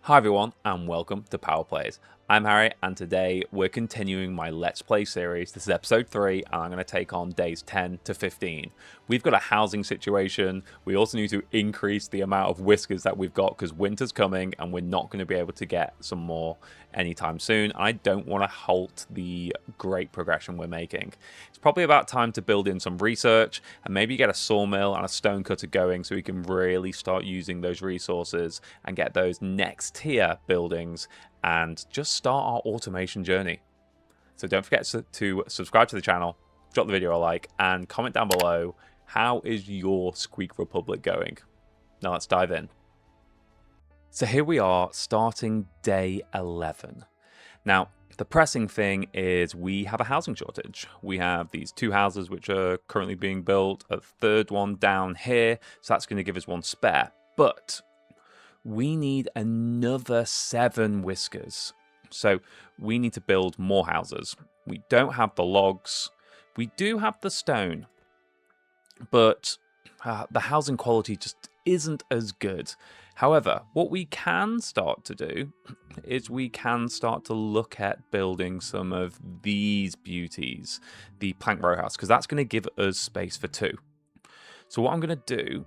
Hi everyone and welcome to Power Plays. I'm Harry and today we're continuing my Let's Play series. This is episode 3 and I'm going to take on days 10 to 15. We've got a housing situation. We also need to increase the amount of whiskers that we've got because winter's coming and we're not going to be able to get some more anytime soon. I don't want to halt the great progression we're making. It's probably about time to build in some research and maybe get a sawmill and a stone cutter going so we can really start using those resources and get those next tier buildings and just start our automation journey. So don't forget to subscribe to the channel, drop the video a like, and comment down below, how is your Squeak Republic going? Now let's dive in. So here we are, starting day 11. Now, the pressing thing is we have a housing shortage. We have these 2 houses which are currently being built, a third one down here, so that's going to give us 1 spare. But we need another 7 whiskers. So we need to build more houses. We don't have the logs. We do have the stone. But the housing quality just isn't as good. However, what we can start to do is we can start to look at building some of these beauties, the plank row house, because that's going to give us space for 2. So what I'm going to do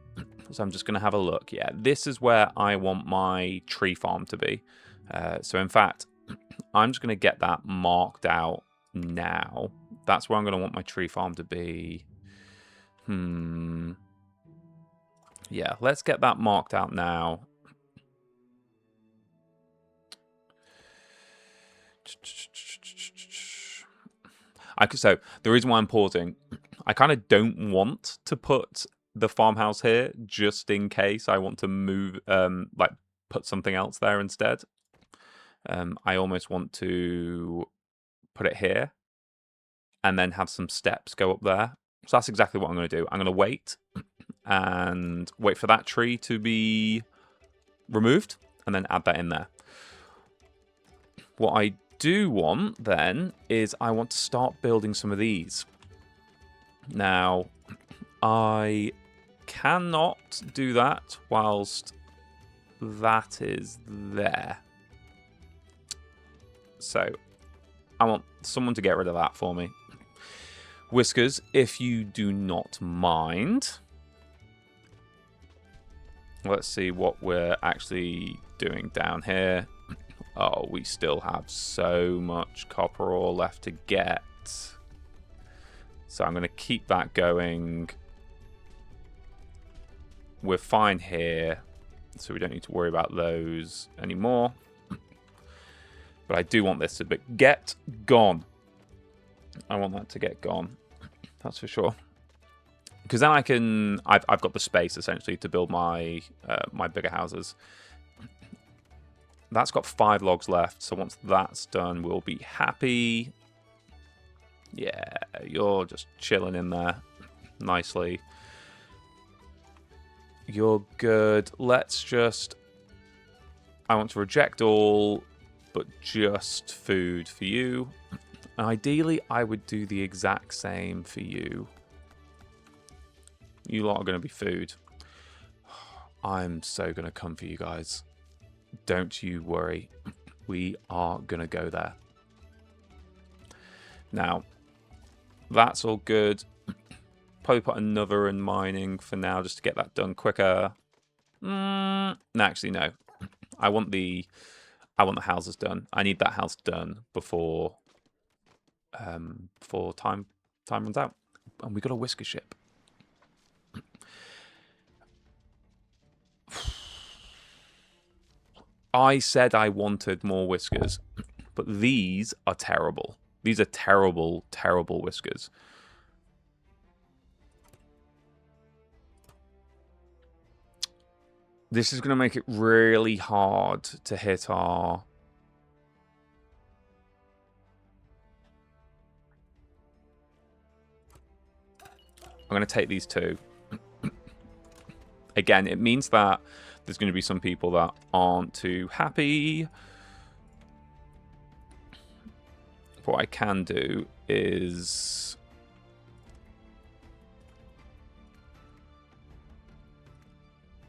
is I'm just going to have a look. Yeah, this is where I want my tree farm to be. So in fact, I'm just going to get that marked out now. That's where I'm going to want my tree farm to be. Yeah, let's get that marked out now. So the reason why I'm pausing, I kind of don't want to put the farmhouse here just in case I want to move, like put something else there instead. I almost want to put it here and then have some steps go up there. So that's exactly what I'm going to do. I'm going to wait and wait for that tree to be removed and then add that in there. What I do want then is I want to start building some of these. Now, I cannot do that whilst that is there. So I want someone to get rid of that for me. Whiskers, if you do not mind. Let's see what we're actually doing down here. Oh, we still have so much copper ore left to get. So I'm going to keep that going. We're fine here, so we don't need to worry about those anymore. But I do want this to get gone. I want that to get gone. That's for sure. Because then I can... I've got the space, essentially, to build my my bigger houses. That's got 5 logs left, so once that's done, we'll be happy. Yeah, you're just chilling in there nicely. You're good. Let's just... I want to reject all, but just food for you. Ideally, I would do the exact same for you. You lot are going to be food. I'm so going to come for you guys. Don't you worry. We are going to go there. Now, that's all good. Probably put another in mining for now just to get that done quicker. No, actually, no. I want the houses done. I need that house done before time runs out. And we got a whisker ship. I said I wanted more whiskers, but these are terrible. These are terrible, terrible whiskers. This is going to make it really hard to hit our... I'm going to take these 2. Again, it means that there's going to be some people that aren't too happy. What I can do is...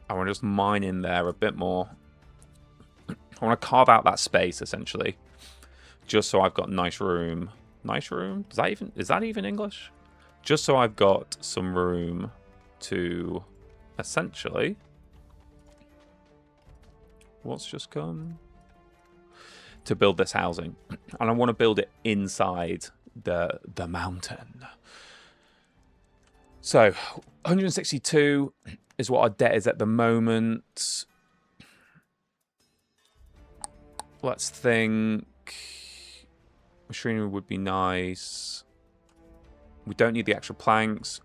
I want to just mine in there a bit more. I want to carve out that space, essentially. Just so I've got nice room. Nice room? Is that even English? Just so I've got some room to, essentially... What's just come? To build this housing. And I want to build it inside the mountain. So, 162 is what our debt is at the moment. Let's think. Machinery would be nice. We don't need the extra planks.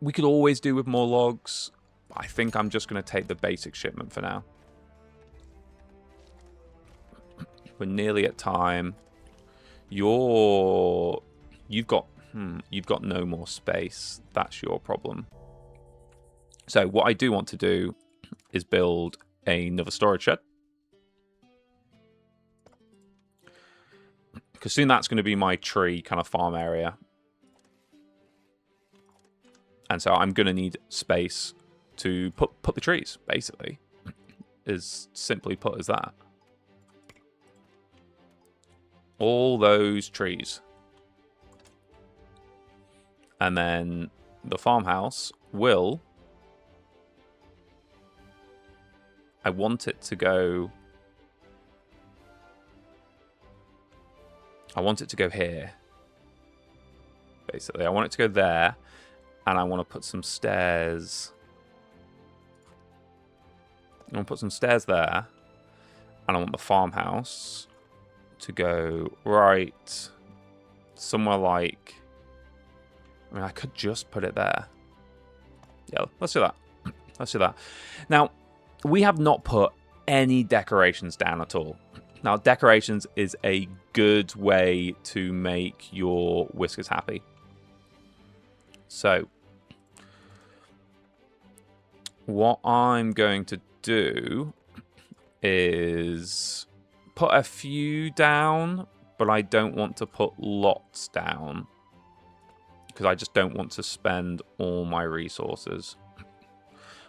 We could always do with more logs. I think I'm just going to take the basic shipment for now. We're nearly at time. You've got no more space. That's your problem. So what I do want to do is build another storage shed. Because soon that's going to be my tree kind of farm area. And so I'm going to need space to put the trees, basically. As simply put as that. All those trees. And then the farmhouse will... I want it to go... I want it to go here. Basically, I want it to go there. And I want to put some stairs... I want to put some stairs there. And I want the farmhouse to go right somewhere like... I mean, I could just put it there. Yeah, let's do that. Let's do that. Now, we have not put any decorations down at all. Now, decorations is a good way to make your Whiskers happy. So, what I'm going to do is put a few down, but I don't want to put lots down because I just don't want to spend all my resources.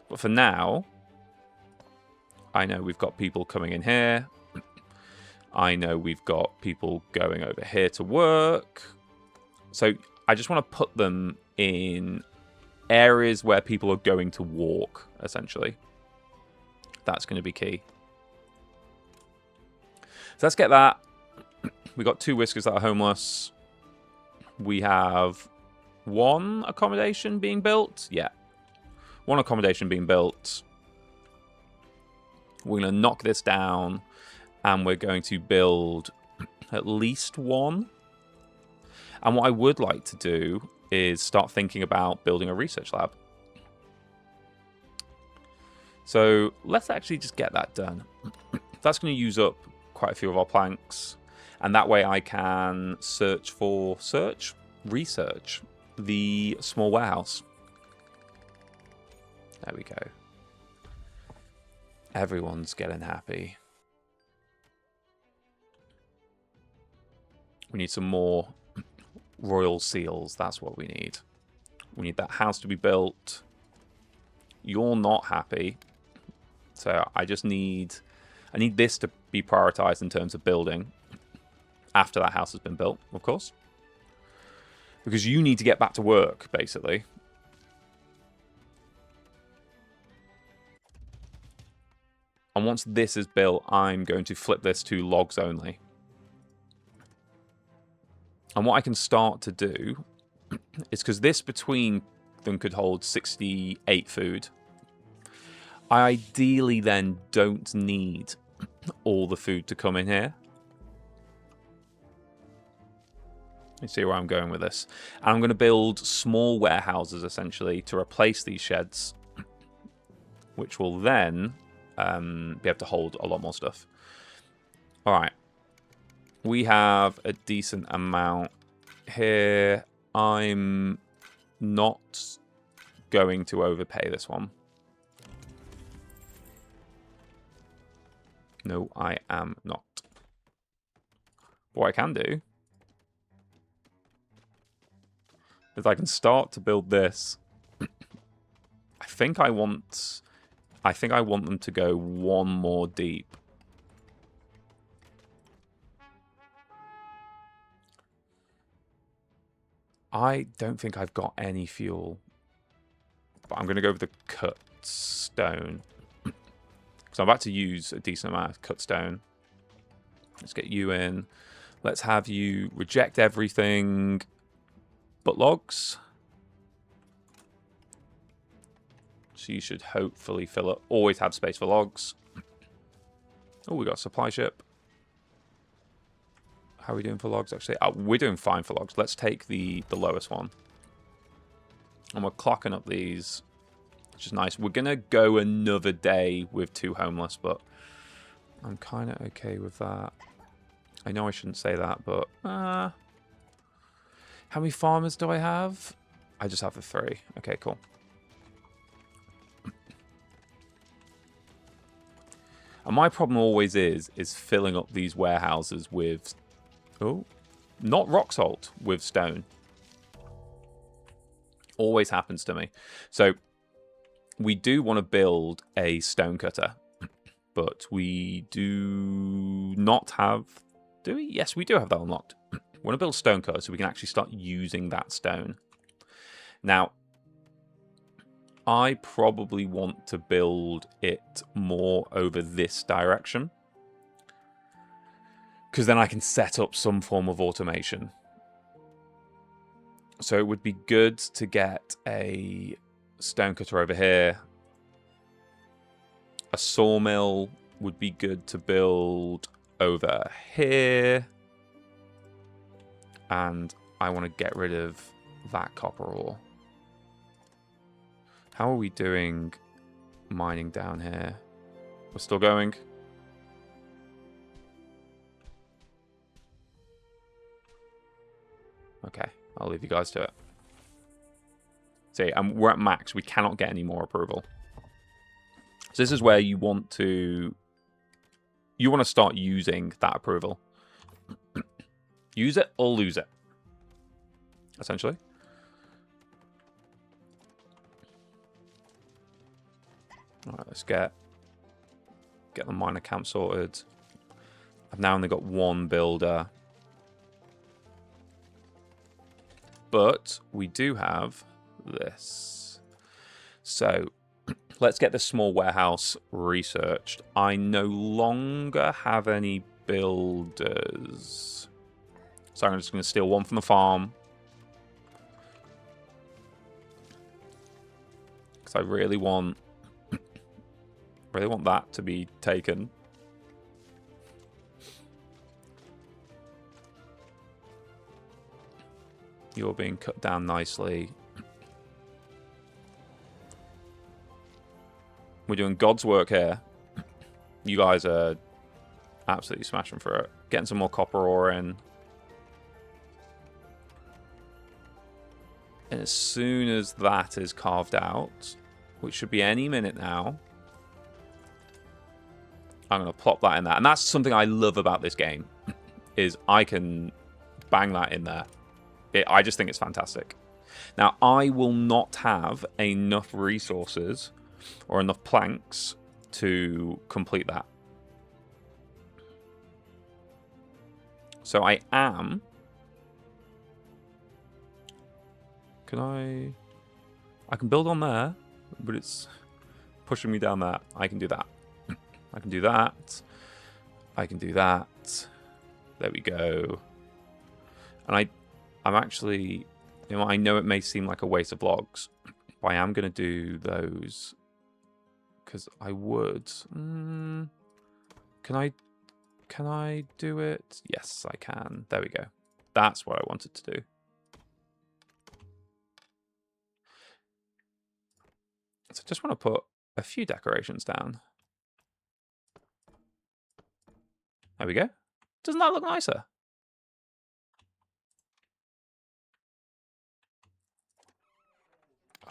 But for now, I know we've got people coming in here. I know we've got people going over here to work. So I just want to put them in areas where people are going to walk, essentially. That's going to be key. So let's get that. We got 2 Whiskers that are homeless. We have 1 accommodation being built. Yeah. 1 accommodation being built. We're going to knock this down. And we're going to build at least 1. And what I would like to do is start thinking about building a research lab. So let's actually just get that done. That's going to use up quite a few of our planks. And that way I can research the small warehouse. There we go. Everyone's getting happy. We need some more royal seals. That's what we need. We need that house to be built. You're not happy. So I need this to be prioritized in terms of building after that house has been built, of course. Because you need to get back to work, basically. And once this is built, I'm going to flip this to logs only. And what I can start to do is, because this between them could hold 68 food, I ideally then don't need all the food to come in here. You see where I'm going with this. And I'm going to build small warehouses, essentially, to replace these sheds, which will then be able to hold a lot more stuff. All right. We have a decent amount here. I'm not going to overpay this one. No, I am not. What I can do is I can start to build this. I think I want them to go 1 more deep. I don't think I've got any fuel. But I'm going to go with the cut stone. Because I'm about to use a decent amount of cut stone. Let's get you in. Let's have you reject everything but logs. So you should hopefully fill up. Always have space for logs. Oh, we got a supply ship. How are we doing for logs, actually? Oh, we're doing fine for logs. Let's take the lowest one. And we're clocking up these, which is nice. We're going to go another day with 2 homeless, but I'm kind of okay with that. I know I shouldn't say that, but... how many farmers do I have? I just have the 3. Okay, cool. And my problem always is filling up these warehouses with... Oh, not rock salt, with stone. Always happens to me. So we do want to build a stone cutter, but we do not have... Do we? Yes, we do have that unlocked. We want to build a stone cutter so we can actually start using that stone. Now, I probably want to build it more over this direction, because then I can set up some form of automation. So it would be good to get a stone cutter over here. A sawmill would be good to build over here. And I want to get rid of that copper ore. How are we doing mining down here? We're still going. Okay, I'll leave you guys to it. See, we're at max. We cannot get any more approval. So this is where you want to start using that approval. Use it or lose it, essentially. All right, let's get the miner camp sorted. I've now only got 1 builder. But we do have this. So let's get this small warehouse researched. I no longer have any builders. So I'm just going to steal 1 from the farm. Because I really want that to be taken. You're being cut down nicely. We're doing God's work here. You guys are absolutely smashing for it. Getting some more copper ore in. And as soon as that is carved out, which should be any minute now, I'm going to plop that in there. And that's something I love about this game, is I can bang that in there. I just think it's fantastic. Now, I will not have enough resources or enough planks to complete that. So I am... I can build on there, but it's pushing me down there. I can do that. I can do that. I can do that. There we go. And I'm actually, I know it may seem like a waste of logs, but I am going to do those because I would. Can I do it? Yes, I can. There we go. That's what I wanted to do. So I just want to put a few decorations down. There we go. Doesn't that look nicer?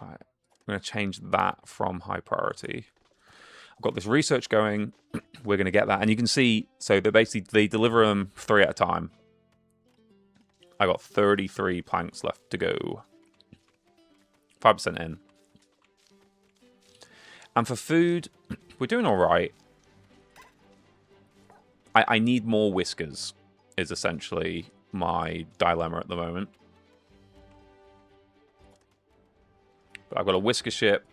All right, I'm going to change that from high priority. I've got this research going. We're going to get that. And you can see, so they deliver them 3 at a time. I got 33 planks left to go. 5% in. And for food, we're doing all right. I need more whiskers, is essentially my dilemma at the moment. I've got a whisker ship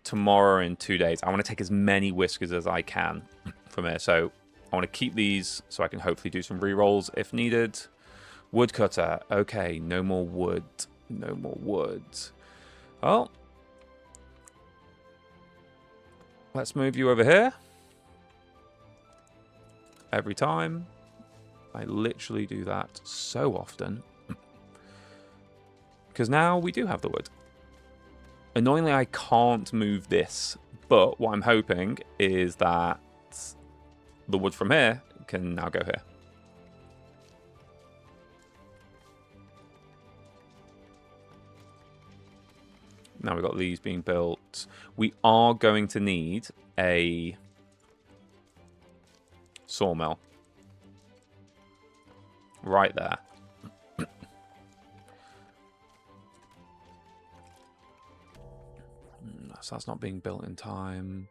tomorrow in 2 days. I want to take as many whiskers as I can from here. So I want to keep these so I can hopefully do some re-rolls if needed. Woodcutter. Okay, no more wood. No more wood. Well, let's move you over here. Every time. I literally do that so often. Because now we do have the wood. Annoyingly, I can't move this. But what I'm hoping is that the wood from here can now go here. Now we've got these being built. We are going to need a sawmill. Right there. So that's not being built in time.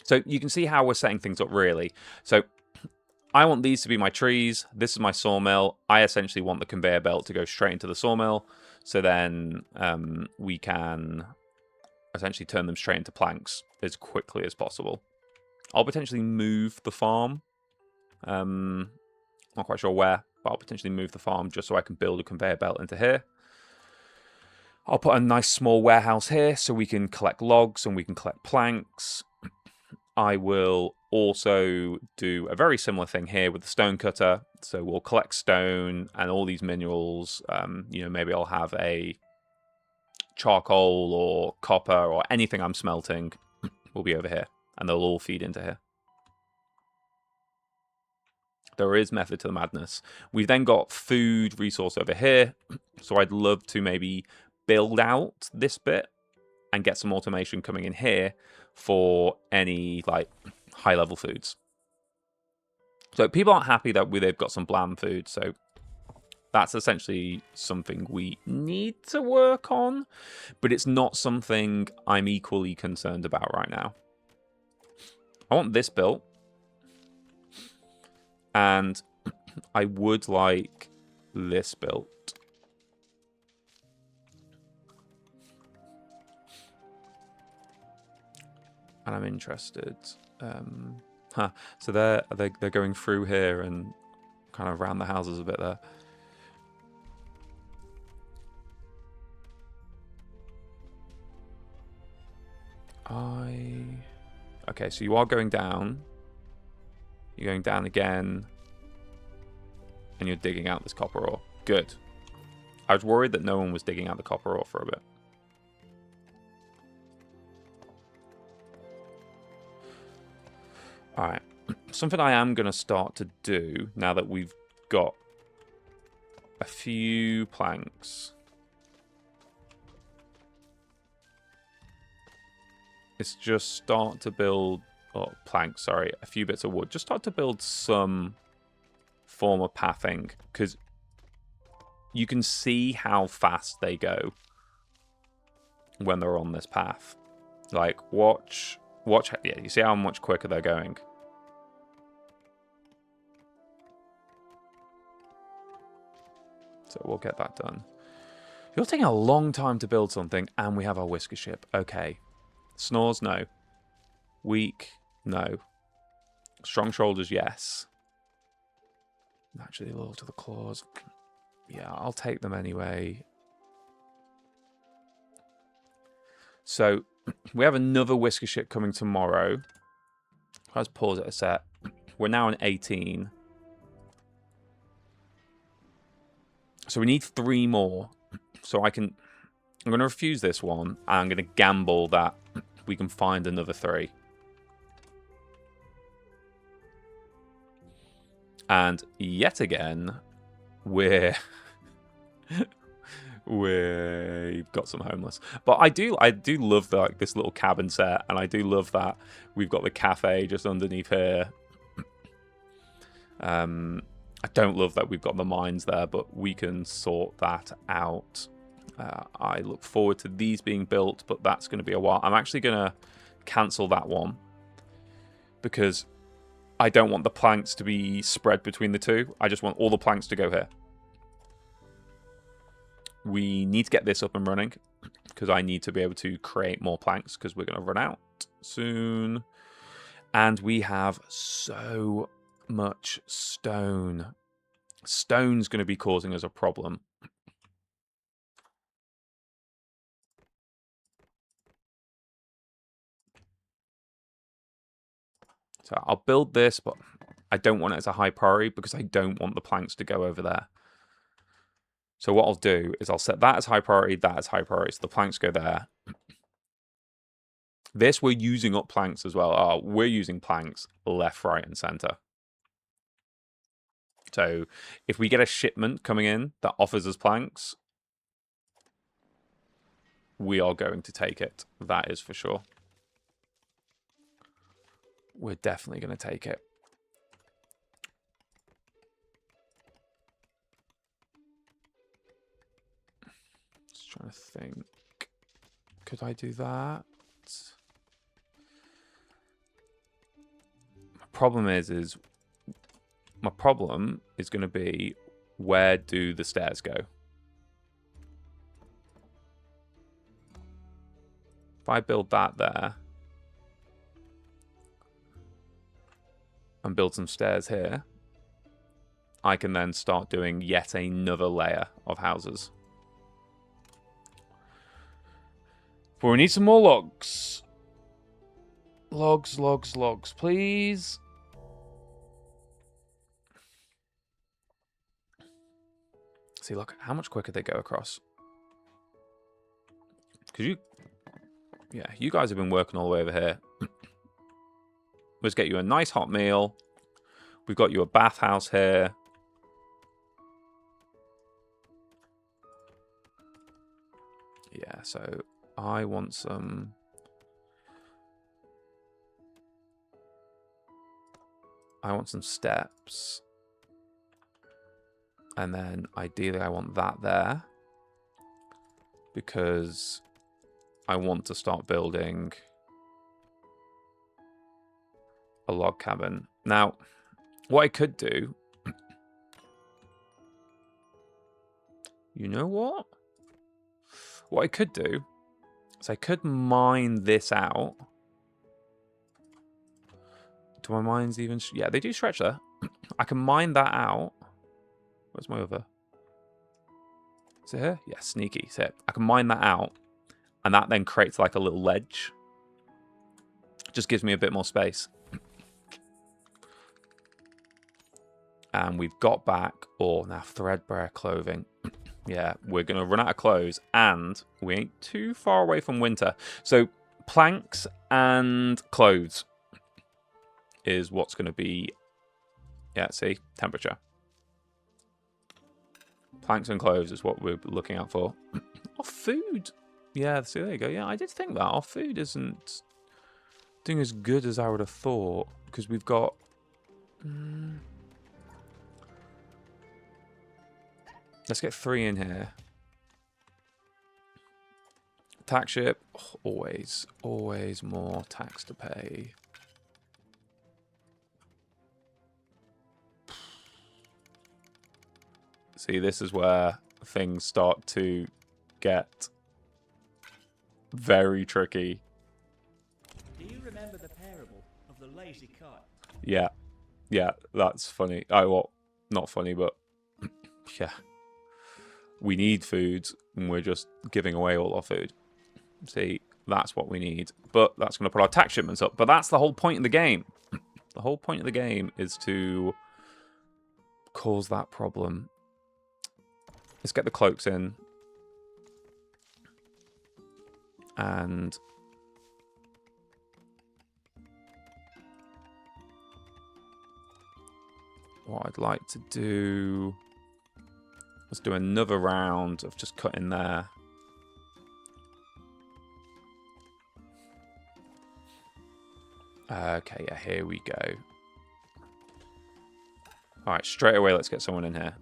So you can see how we're setting things up, really. So I want these to be my trees. This is my sawmill. I essentially want the conveyor belt to go straight into the sawmill. So then we can essentially turn them straight into planks as quickly as possible. I'll potentially move the farm. Not quite sure where, but I'll potentially move the farm just so I can build a conveyor belt into here. I'll put a nice small warehouse here so we can collect logs and we can collect planks. I will also do a very similar thing here with the stone cutter. So we'll collect stone and all these minerals. You know, maybe I'll have a charcoal or copper or anything I'm smelting will be over here. And they'll all feed into here. There is method to the madness. We've then got food resource over here. So I'd love to maybe build out this bit and get some automation coming in here for any like high level foods. So people aren't happy that they've got some bland food. So that's essentially something we need to work on, but it's not something I'm equally concerned about right now. I want this built. And I would like this built. And I'm interested. So they're going through here and kind of around the houses a bit there. Okay, so you are going down. You're going down again. And you're digging out this copper ore. Good. I was worried that no one was digging out the copper ore for a bit. Alright. Something I am going to start to do now that we've got a few planks. Is just start to build... Oh, planks, sorry. A few bits of wood. Just start to build some form of pathing. Because you can see how fast they go when they're on this path. Like, watch... Yeah, you see how much quicker they're going. So we'll get that done. You're taking a long time to build something, and we have our whisker ship. Okay. Snores, no. Weak, no. Strong shoulders, yes. Naturally loyal to the claws. Yeah, I'll take them anyway. So, we have another whisker ship coming tomorrow. Let's pause it a sec. We're now on 18. So we need 3 more. So I'm going to refuse this one. And I'm going to gamble that we can find another 3. And yet again, we've got some homeless. But I do love like this little cabin set, and I do love that we've got the cafe just underneath here. I don't love that we've got the mines there, but we can sort that out. I look forward to these being built, but that's going to be a while. I'm actually going to cancel that one because I don't want the planks to be spread between the two. I just want all the planks to go here. We need to get this up and running because I need to be able to create more planks because we're going to run out soon. And we have so much stone. Stone's going to be causing us a problem. So I'll build this, but I don't want it as a high priority because I don't want the planks to go over there. So what I'll do is I'll set that as high priority, that as high priority. So the planks go there. This, we're using up planks as well. Oh, we're using planks left, right, and center. So if we get a shipment coming in that offers us planks, we are going to take it. That is for sure. We're definitely going to take it. Just trying to think. Could I do that? My problem is going to be, where do the stairs go? If I build that there and build some stairs here, I can then start doing yet another layer of houses. But we need some more logs. Logs, please. See, look, how much quicker they go across. Because you guys have been working all the way over here. Let's get you a nice hot meal. We've got you a bathhouse here. Yeah, so I want some... steps. And then ideally I want that there. Because I want to start building a log cabin. Now, what I could do... You know what? What I could do is I could mine this out. Do my mines even... Yeah, they do stretch there. I can mine that out. Where's my other? Is it here? Yeah, sneaky. So I can mine that out. And that then creates like a little ledge. Just gives me a bit more space. And we've got back... Oh, now threadbare clothing. Yeah, we're going to run out of clothes. And we ain't too far away from winter. So planks and clothes is what's going to be... Yeah, see? Temperature. Planks and clothes is what we're looking out for. Our food. Yeah, see, there you go. Yeah, I did think that. Our food isn't doing as good as I would have thought. Because we've got... Let's get 3 in here. Tax ship. Oh, always more tax to pay. See, this is where things start to get very tricky. Do you remember the parable of the lazy cart? Yeah. Yeah, that's funny. Oh, well, not funny, but yeah. We need food, and we're just giving away all our food. See, that's what we need. But that's going to put our tax shipments up. But that's the whole point of the game. The whole point of the game is to cause that problem. Let's get the cloaks in. And what I'd like to do... Let's do another round of just cutting there. Okay, yeah, here we go. Alright, straight away, let's get someone in here.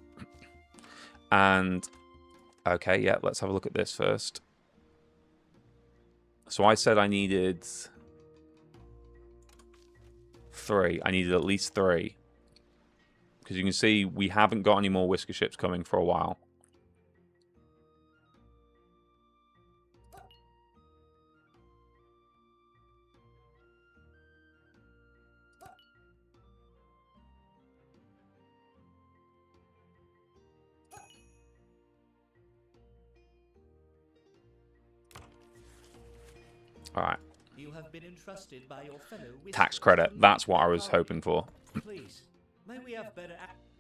And, okay, yeah, let's have a look at this first. So I said I needed 3. I needed at least 3. Because you can see we haven't got any more whisker ships coming for a while. All right. You have been entrusted by your fellow Tax Whiskers credit. to lead That's what I the was party. hoping for. Please, may we have better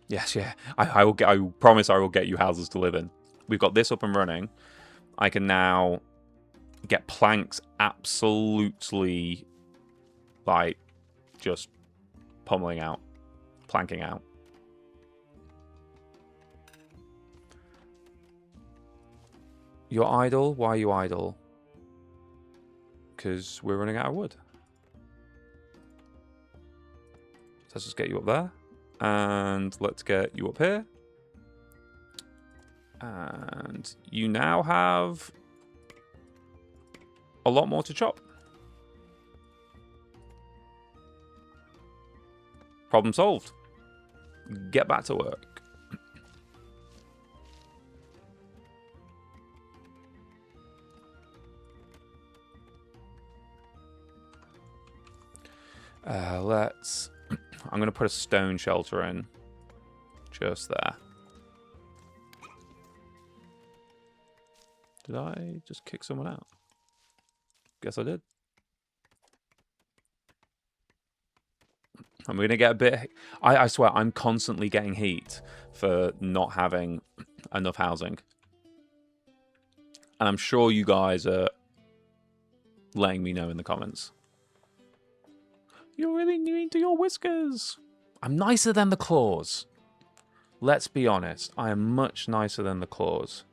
Yes, yeah. I will get. I promise I will get you houses to live in. We've got this up and running. I can now get planks absolutely, like, just pummeling out, planking out. You're idle? Why are you idle? Because we're running out of wood. So let's just get you up there. And let's get you up here. And you now have a lot more to chop. Problem solved. Get back to work. Let's... I'm going to put a stone shelter in. Just there. Did I just kick someone out? Guess I did. I'm going to get a bit... I swear, I'm constantly getting heat for not having enough housing. And I'm sure you guys are letting me know in the comments. You're really new to your whiskers. I'm nicer than the claws. Let's be honest. I am much nicer than the claws.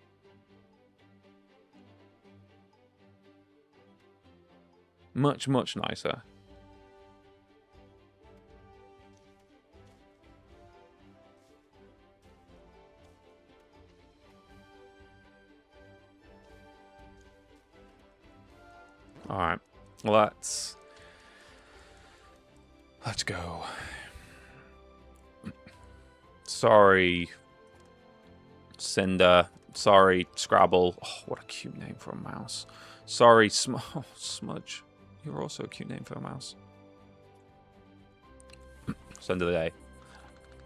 Much, much nicer. Alright. Let's go. Sorry, Cinder. Sorry, Scrabble. Oh, what a cute name for a mouse. Sorry, Smudge. You're also a cute name for a mouse. It's end of the day.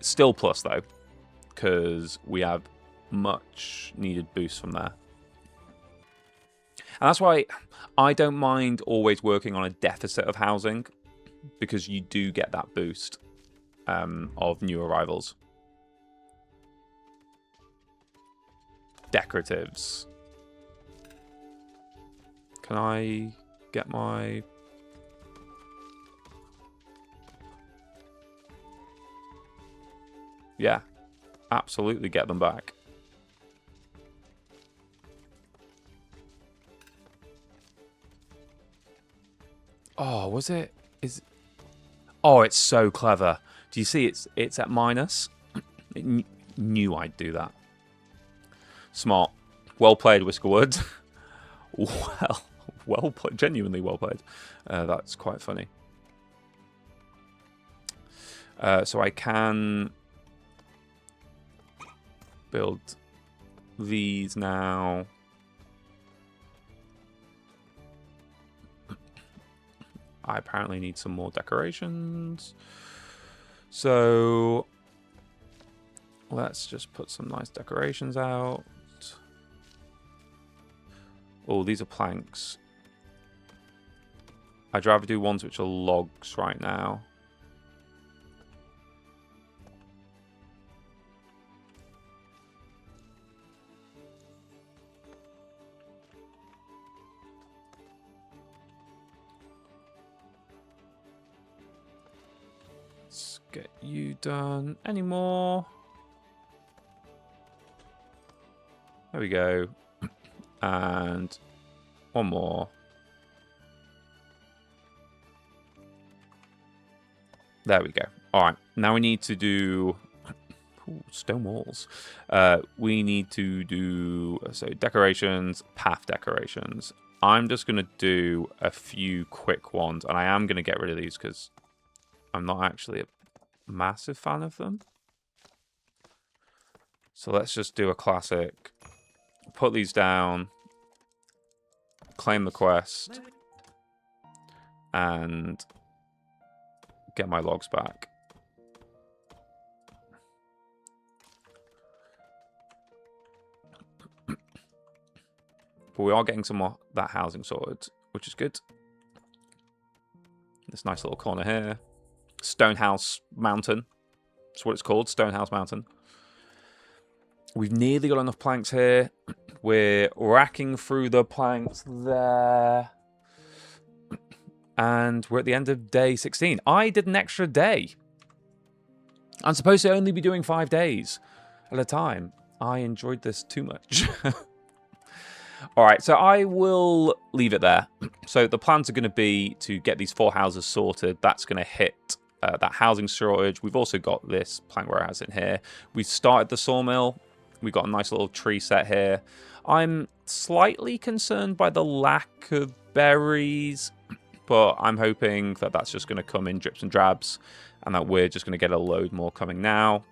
Still plus, though, because we have much needed boost from there. And that's why I don't mind always working on a deficit of housing, because you do get that boost of new arrivals. Decoratives. Can I get my... Yeah, absolutely get them back. Oh, was it? Oh, it's so clever. Do you see it's at minus? It knew I'd do that. Smart. Well played, Whiskerwood. well played. Genuinely well played. That's quite funny. So I can build these now. I apparently need some more decorations. So let's just put some nice decorations out. Oh, these are planks. I'd rather do ones which are logs right now. Let's get you done. Any more? There we go. And one more. There we go. All right. Now we need to do stone walls. We need to do decorations, path decorations. I'm just going to do a few quick ones, and I am going to get rid of these because I'm not actually a massive fan of them. So let's just do a classic. Put these down. Claim the quest. And get my logs back. But we are getting some more that housing sorted, which is good. This nice little corner here. Stonehouse Mountain. That's what it's called, Stonehouse Mountain. We've nearly got enough planks here. We're racking through the planks there. And we're at the end of day 16. I did an extra day. I'm supposed to only be doing 5 days at a time. I enjoyed this too much. All right, so I will leave it there. So the plans are going to be to get these 4 houses sorted. That's going to hit that housing shortage. We've also got this plank warehouse in here. We've started the sawmill. We've got a nice little tree set here. I'm slightly concerned by the lack of berries, but I'm hoping that that's just going to come in drips and drabs and that we're just going to get a load more coming now.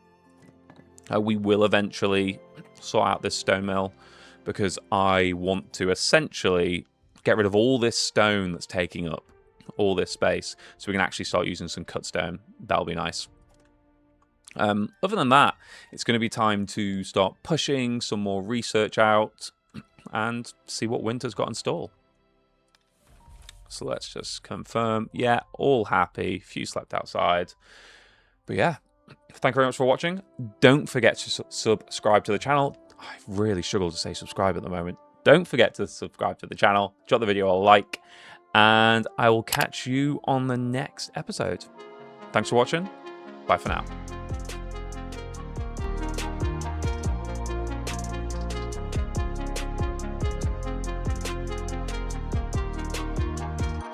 We will eventually sort out this stone mill because I want to essentially get rid of all this stone that's taking up all this space so we can actually start using some cut stone. That'll be nice. Other than that, it's going to be time to start pushing some more research out and see what winter's got in store. So let's just confirm. Yeah, all happy. Few slept outside. But yeah, thank you very much for watching. Don't forget to subscribe to the channel. I really struggle to say subscribe at the moment. Don't forget to subscribe to the channel. Drop the video a like. And I will catch you on the next episode. Thanks for watching. Bye for now.